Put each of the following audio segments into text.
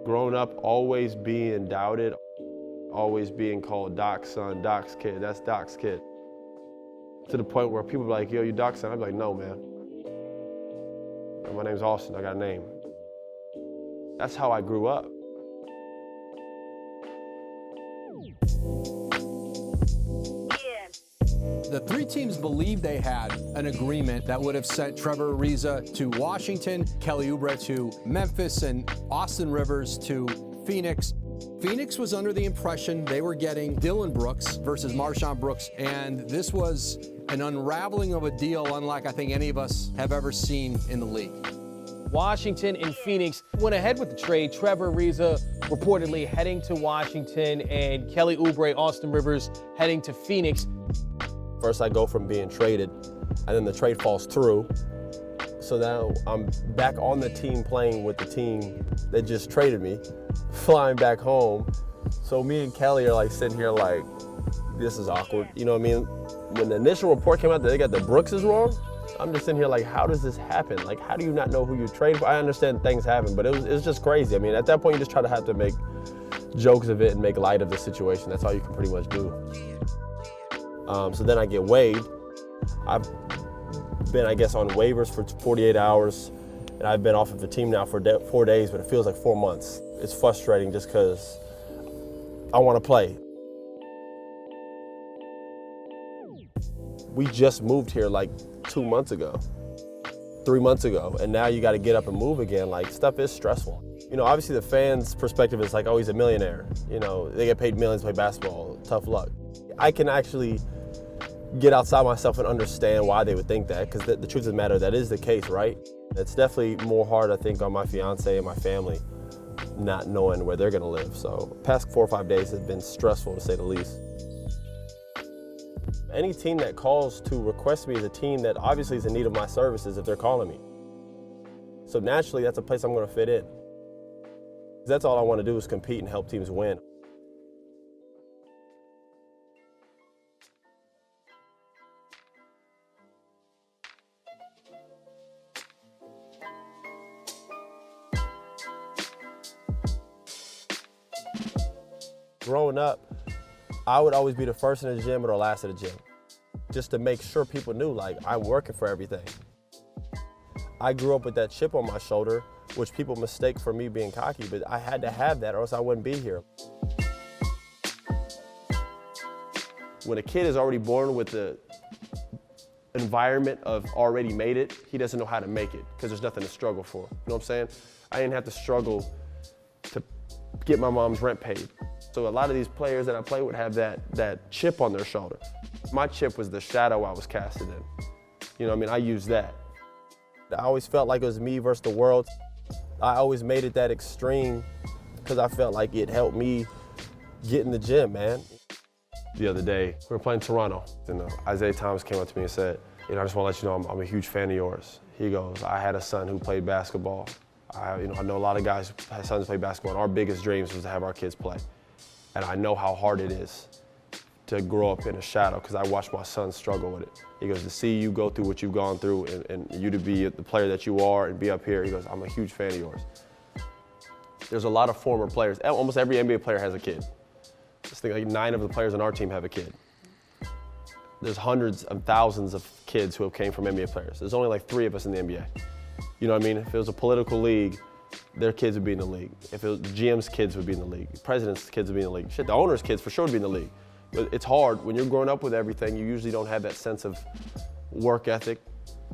Growing up, always being doubted, always being called Doc's son, Doc's kid, that's Doc's kid. To the point where people are like, yo, you Doc's son? I'm like, no, man. My name's Austin, I got a name. That's how I grew up. The three teams believed they had an agreement that would have sent Trevor Ariza to Washington, Kelly Oubre to Memphis, and Austin Rivers to Phoenix. Phoenix was under the impression they were getting Dylan Brooks versus Marshawn Brooks, and this was an unraveling of a deal unlike I think any of us have ever seen in the league. Washington and Phoenix went ahead with the trade. Trevor Ariza reportedly heading to Washington, and Kelly Oubre, Austin Rivers heading to Phoenix. First I go from being traded, and then the trade falls through. So now I'm back on the team playing with the team that just traded me, flying back home. So me and Kelly are like sitting here like, this is awkward. You know what I mean? When the initial report came out that they got the Brookses wrong, I'm just sitting here like, how does this happen? Like, how do you not know who you trade for? I understand things happen, but it was just crazy. I mean, at that point, you just try to have to make jokes of it and make light of the situation. That's all you can pretty much do. So then I get waived. I've been, I guess, on waivers for 48 hours, and I've been off of the team now for 4 days, but it feels like 4 months. It's frustrating just because I want to play. We just moved here like 2 months ago, 3 months ago, and now you got to get up and move again. Like, stuff is stressful. You know, obviously the fans' perspective is like, oh, he's a millionaire. You know, they get paid millions to play basketball, tough luck. I can actually get outside myself and understand why they would think that, because the truth of the matter, that is the case, right? It's definitely more hard, I think, on my fiance and my family, not knowing where they're gonna live. So past 4 or 5 days has been stressful, to say the least. Any team that calls to request me is a team that obviously is in need of my services if they're calling me. So naturally, that's a place I'm gonna fit in. That's all I wanna do is compete and help teams win. Growing up, I would always be the first in the gym or the last at the gym, just to make sure people knew, like, I'm working for everything. I grew up with that chip on my shoulder, which people mistake for me being cocky, but I had to have that or else I wouldn't be here. When a kid is already born with the environment of already made it, he doesn't know how to make it because there's nothing to struggle for. You know what I'm saying? I didn't have to struggle to get my mom's rent paid. So a lot of these players that I play with have that chip on their shoulder. My chip was the shadow I was casted in. You know what I mean? I used that. I always felt like it was me versus the world. I always made it that extreme because I felt like it helped me get in the gym, man. The other day, we were playing Toronto, and Isaiah Thomas came up to me and said, I just want to let you know I'm a huge fan of yours. He goes, I had a son who played basketball. I know a lot of guys who have sons who play basketball, and our biggest dreams was to have our kids play. And I know how hard it is to grow up in a shadow because I watched my son struggle with it. He goes, to see you go through what you've gone through and you to be the player that you are and be up here, he goes, I'm a huge fan of yours. There's a lot of former players. Almost every NBA player has a kid. Just think like 9 of the players on our team have a kid. There's hundreds of thousands of kids who have came from NBA players. There's only like 3 of us in the NBA. You know what I mean? If it was a political league, their kids would be in the league. If it was GM's kids would be in the league. President's kids would be in the league. Shit, the owner's kids for sure would be in the league. But it's hard. When you're growing up with everything, you usually don't have that sense of work ethic,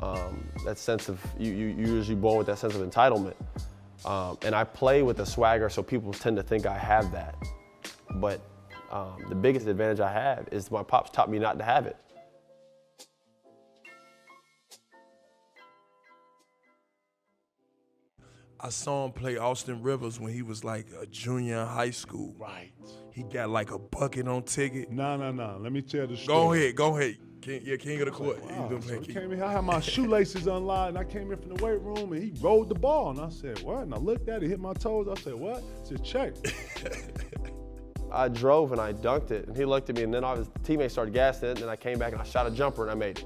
that sense of, you're usually born with that sense of entitlement. And I play with a swagger, so people tend to think I have that. But the biggest advantage I have is my pops taught me not to have it. I saw him play Austin Rivers when he was like a junior in high school. Right. He got like a bucket on ticket. No. Let me tell the story. Go ahead. King of the court. Wow. So he came in, I had my shoelaces unlined, and I came in from the weight room, and he rolled the ball, and I said, what? And I looked at it, hit my toes. I said, what? He said, check. I drove and I dunked it, and he looked at me, and then his teammates started gassing it, and then I came back and I shot a jumper and I made it.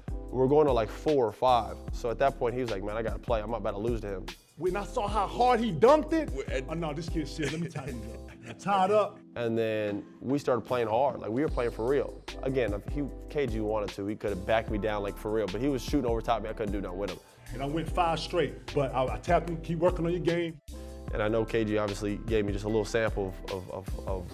We were going to like 4 or 5. So at that point, he was like, man, I got to play. I'm about to lose to him. when I saw how hard he dunked it, oh no, this kid's shit. Let me tie him up. I tied up. And then we started playing hard. Like, we were playing for real. Again, if KG wanted to, he could have backed me down like for real, but he was shooting over top of me. I couldn't do nothing with him. And I went 5 straight, but I tapped him, keep working on your game. And I know KG obviously gave me just a little sample of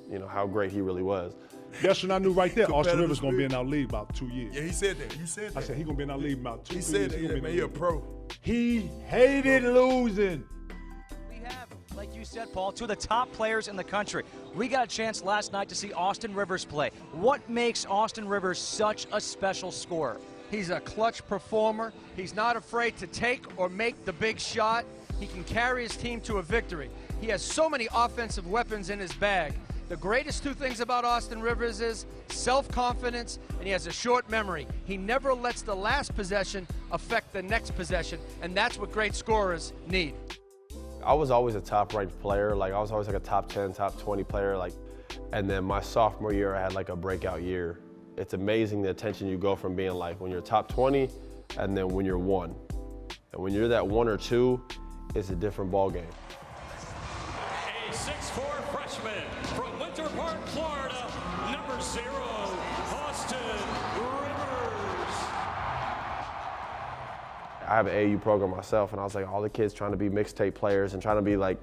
you know, how great he really was. That's when I knew right there, Austin Rivers gonna be in our league about 2 years. Yeah, he said that. You said that. I said he gonna be in our league about 2 years. He said that, yeah, man, he a pro. He hated losing. We have, like you said, Paul, 2 of the top players in the country. We got a chance last night to see Austin Rivers play. What makes Austin Rivers such a special scorer? He's a clutch performer. He's not afraid to take or make the big shot. He can carry his team to a victory. He has so many offensive weapons in his bag. The greatest 2 things about Austin Rivers is self-confidence, and he has a short memory. He never lets the last possession affect the next possession, and that's what great scorers need. I was always a top-ranked player. Like, I was always like a top 10, top 20 player. Like, and then my sophomore year, I had like a breakout year. It's amazing the attention you go from being like when you're top 20 and then when you're 1. And when you're that 1 or 2, it's a different ball game. A 6'4" freshman from Winter Park, Florida, number 0, Austin Rivers. I have an AAU program myself, and I was like, all the kids trying to be mixtape players and trying to be like,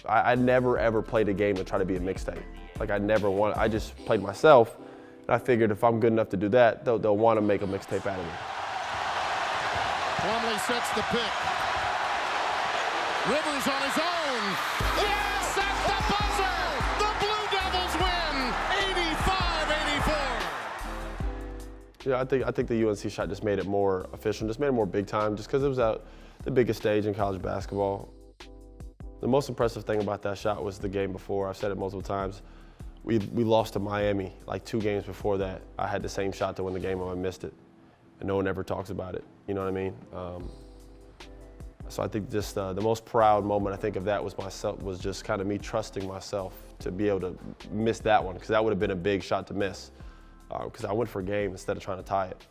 I never ever played a game to try to be a mixtape. Like, I just played myself, and I figured if I'm good enough to do that, they'll want to make a mixtape out of me. Plumlee sets the pick. Rivers on his own. Yes, that's the buzzer! The Blue Devils win, 85-84. Yeah, I think the UNC shot just made it more official, just made it more big time, just because it was at the biggest stage in college basketball. The most impressive thing about that shot was the game before. I've said it multiple times. We lost to Miami like 2 games before that. I had the same shot to win the game and I missed it, and no one ever talks about it. You know what I mean? So I think just the most proud moment I think of that was just kind of me trusting myself to be able to miss that one, because that would have been a big shot to miss, because I went for a game instead of trying to tie it.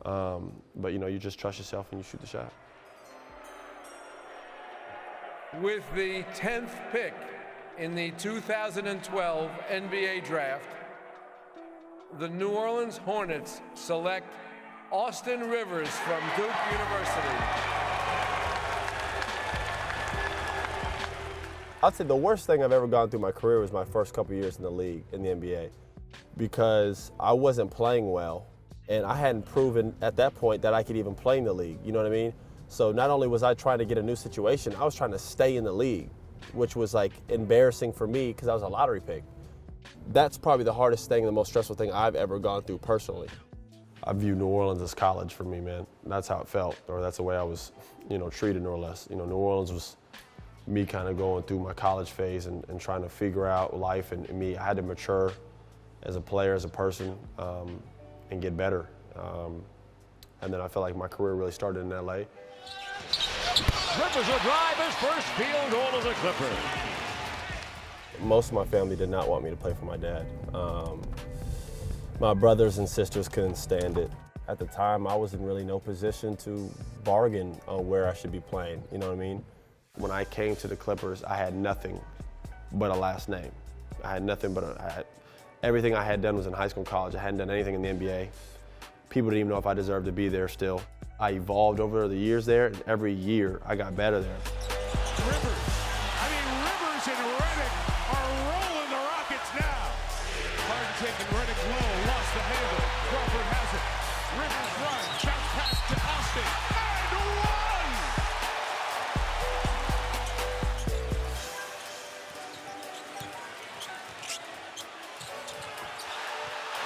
But you know, you just trust yourself and you shoot the shot. With the 10th pick in the 2012 NBA Draft, the New Orleans Hornets select Austin Rivers from Duke University. I'd say the worst thing I've ever gone through my career was my first couple years in the league, in the NBA, because I wasn't playing well, and I hadn't proven at that point that I could even play in the league, you know what I mean? So not only was I trying to get a new situation, I was trying to stay in the league, which was like embarrassing for me because I was a lottery pick. That's probably the hardest thing, the most stressful thing I've ever gone through personally. I view New Orleans as college for me, man. That's how it felt, or that's the way I was, you know, treated more or less. You know, New Orleans was me kind of going through my college phase and trying to figure out life, and me, I had to mature as a player, as a person, and get better. And then I felt like my career really started in LA. Rivers will drive his first field goal as a Clipper. Most of my family did not want me to play for my dad. My brothers and sisters couldn't stand it. At the time, I was in really no position to bargain on where I should be playing, you know what I mean? When I came to the Clippers, I had nothing but a last name. I had nothing but everything I had done was in high school and college. I hadn't done anything in the NBA. People didn't even know if I deserved to be there still. I evolved over the years there, and every year I got better there. Rivers and Redick are rolling the Rockets now. Hard taking Redick low, lost the handle. Crawford has it. Rivers runs, bounce pass to Austin, and 1!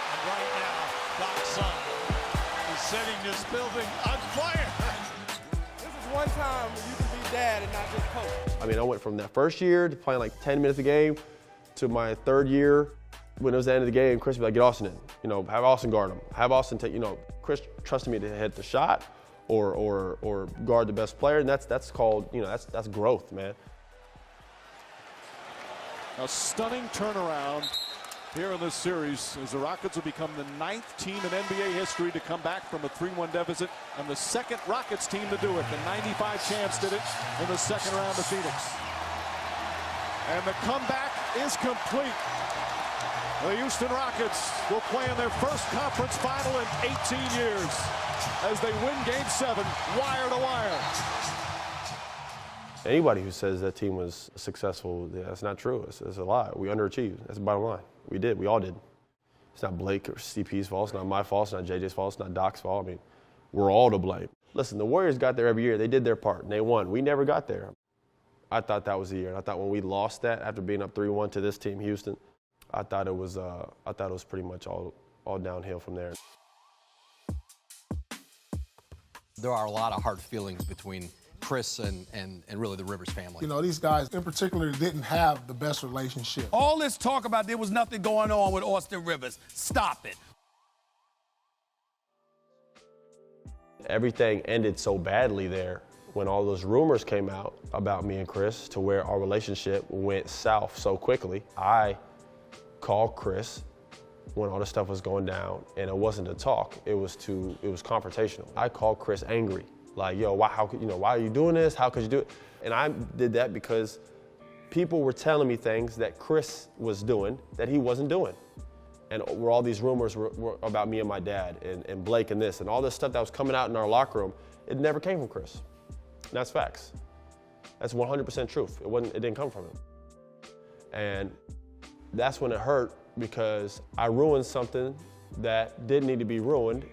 And right now, Doc's son is setting this building on fire. This is one time when you can be dad and not just coach. I mean, I went from that first year to playing like 10 minutes a game to my 3rd year. When it was the end of the game, Chris would be like, get Austin in. You know, have Austin guard him. Have Austin take, you know, Chris trusted me to hit the shot or guard the best player, and that's called, you know, that's growth, man. A stunning turnaround here in this series, as the Rockets will become the 9th team in NBA history to come back from a 3-1 deficit, and the second Rockets team to do it. The 95 champs did it in the second round of Phoenix. And the comeback is complete. The Houston Rockets will play in their first conference final in 18 years as they win Game 7, wire to wire. Anybody who says that team was successful, that's not true. It's a lie. We underachieved. That's the bottom line. We did. We all did. It's not Blake or CP's fault. It's not my fault. It's not JJ's fault. It's not Doc's fault. I mean, we're all to blame. Listen, the Warriors got there every year. They did their part, and they won. We never got there. I thought that was the year. And I thought when we lost that after being up 3-1 to this team, Houston, I thought it was pretty much all downhill from there. There are a lot of hard feelings between Chris and really the Rivers family. You know, these guys in particular didn't have the best relationship. All this talk about there was nothing going on with Austin Rivers. Stop it. Everything ended so badly there when all those rumors came out about me and Chris to where our relationship went south so quickly. I called Chris when all this stuff was going down, and it wasn't to talk, it was confrontational. I called Chris angry, like, yo, why are you doing this? How could you do it? And I did that because people were telling me things that Chris was doing that he wasn't doing. And where all these rumors were about me and my dad and Blake and this and all this stuff that was coming out in our locker room, it never came from Chris. And that's facts. That's 100% truth. It didn't come from him. And that's when it hurt, because I ruined something that didn't need to be ruined.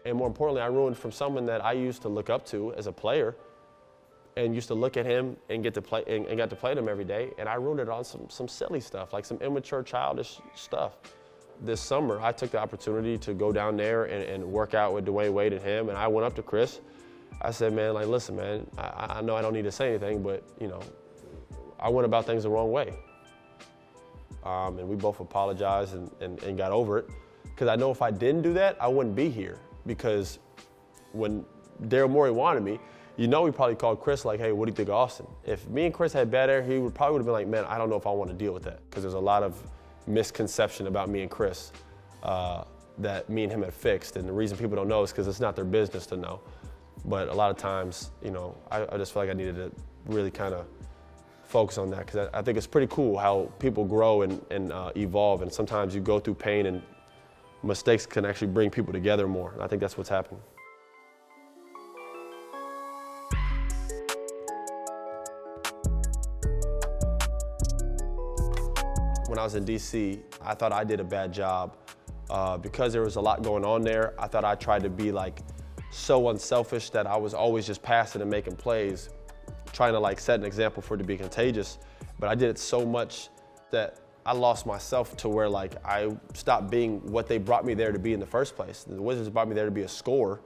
And more importantly, I ruined from someone that I used to look up to as a player and used to look at him and get to play and got to play him every day. And I ruined it on some silly stuff, like some immature, childish stuff. This summer, I took the opportunity to go down there and work out with Dwayne Wade and him. And I went up to Chris. I said, man, like, listen, man, I know I don't need to say anything, but, you know, I went about things the wrong way. And we both apologized and got over it. Because I know if I didn't do that, I wouldn't be here. Because when Daryl Morey wanted me, you know, we probably called Chris like, hey, what do you think of Austin? If me and Chris had bad air, he probably would have been like, man, I don't know if I want to deal with that. Because there's a lot of misconception about me and Chris that me and him have fixed. And the reason people don't know is because it's not their business to know. But a lot of times, you know, I just feel like I needed to really kind of focus on that, because I think it's pretty cool how people grow and evolve, and sometimes you go through pain and mistakes can actually bring people together more, and I think that's what's happening. When I was in DC, I thought I did a bad job because there was a lot going on there. I thought I tried to be like so unselfish that I was always just passing and making plays, trying to like set an example for it to be contagious. But I did it so much that I lost myself to where like I stopped being what they brought me there to be in the first place. The Wizards brought me there to be a scorer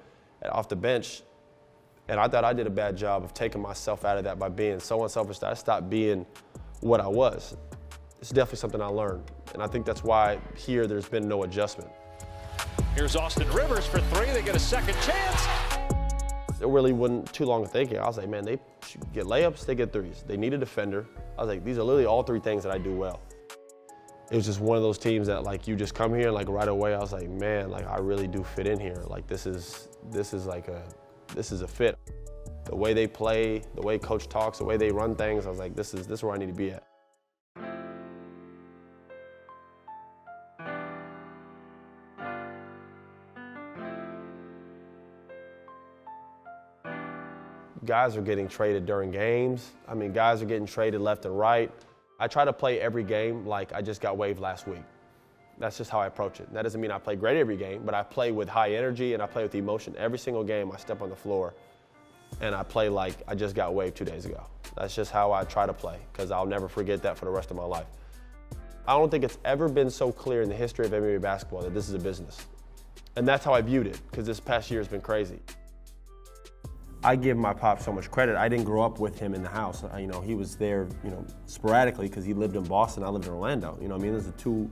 off the bench. And I thought I did a bad job of taking myself out of that by being so unselfish that I stopped being what I was. It's definitely something I learned. And I think that's why here there's been no adjustment. Here's Austin Rivers for three. They get a second chance. It really wasn't too long of thinking. I was like, man, they get layups, they get threes. They need a defender. I was like, these are literally all three things that I do well. It was just one of those teams that like you just come here and like right away I was like, man, like I really do fit in here. Like this is a fit. The way they play, the way coach talks, the way they run things, I was like, this is where I need to be at. Guys are getting traded during games. I mean, guys are getting traded left and right. I try to play every game like I just got waived last week. That's just how I approach it. That doesn't mean I play great every game, but I play with high energy and I play with emotion. Every single game I step on the floor and I play like I just got waived 2 days ago. That's just how I try to play, because I'll never forget that for the rest of my life. I don't think it's ever been so clear in the history of NBA basketball that this is a business. And that's how I viewed it, because this past year has been crazy. I give my pop so much credit. I didn't grow up with him in the house. You know, he was there, you know, sporadically because he lived in Boston. I lived in Orlando. You know what I mean? There's the two,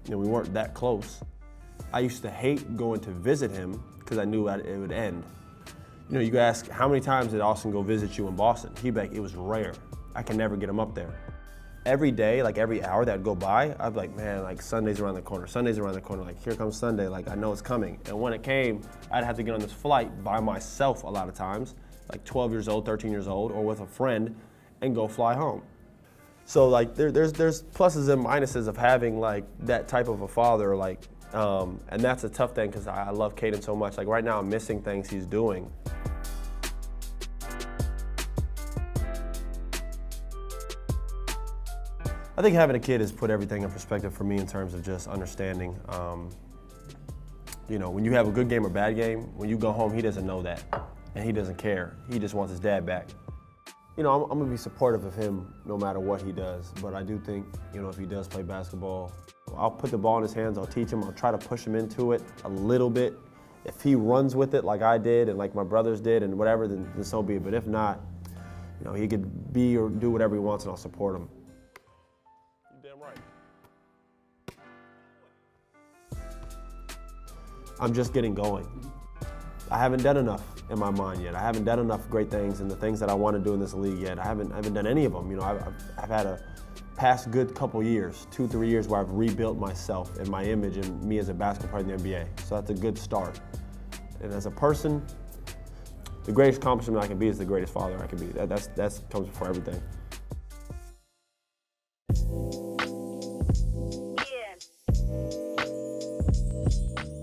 you know, we weren't that close. I used to hate going to visit him because I knew it would end. You know, you ask, how many times did Austin go visit you in Boston? He'd be like, it was rare. I can never get him up there. every day, like every hour that would go by, I'd be like, man, like Sunday's around the corner, Sunday's around the corner, like here comes Sunday, like I know it's coming. And when it came, I'd have to get on this flight by myself a lot of times, like 12 years old, 13 years old, or with a friend, and go fly home. So like there's pluses and minuses of having like that type of a father, like, and that's a tough thing because I love Caden so much. Like right now I'm missing things he's doing. I think having a kid has put everything in perspective for me in terms of just understanding, you know, when you have a good game or bad game, when you go home, he doesn't know that, and he doesn't care. He just wants his dad back. You know, I'm gonna be supportive of him no matter what he does, but I do think, you know, if he does play basketball, I'll put the ball in his hands, I'll teach him, I'll try to push him into it a little bit. If he runs with it like I did and like my brothers did and whatever, then so be it. But if not, you know, he could be or do whatever he wants and I'll support him. You're damn right. I'm just getting going. I haven't done enough in my mind yet. I haven't done enough great things and the things that I want to do in this league yet. I haven't done any of them. You know, I've had a past good couple years, 2-3 years where I've rebuilt myself and my image and me as a basketball player in the NBA. So that's a good start. And as a person, the greatest accomplishment I can be is the greatest father I can be. That comes before everything.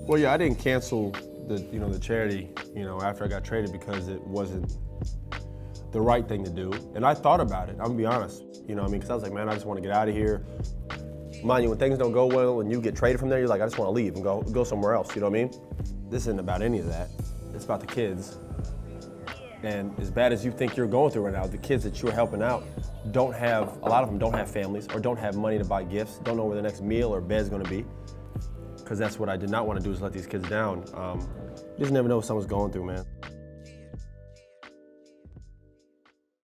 Well, yeah, I didn't cancel the charity, after I got traded because it wasn't the right thing to do. And I thought about it, I'm gonna be honest. Because I was like, man, I just want to get out of here. Mind you, when things don't go well and you get traded from there, you're like, I just want to leave and go somewhere else, you know what I mean? This isn't about any of that. It's about the kids. And as bad as you think you're going through right now, the kids that you're helping out a lot of them don't have families or don't have money to buy gifts, don't know where the next meal or bed's gonna be. Because that's what I did not want to do, is let these kids down. You just never know what someone's going through, man.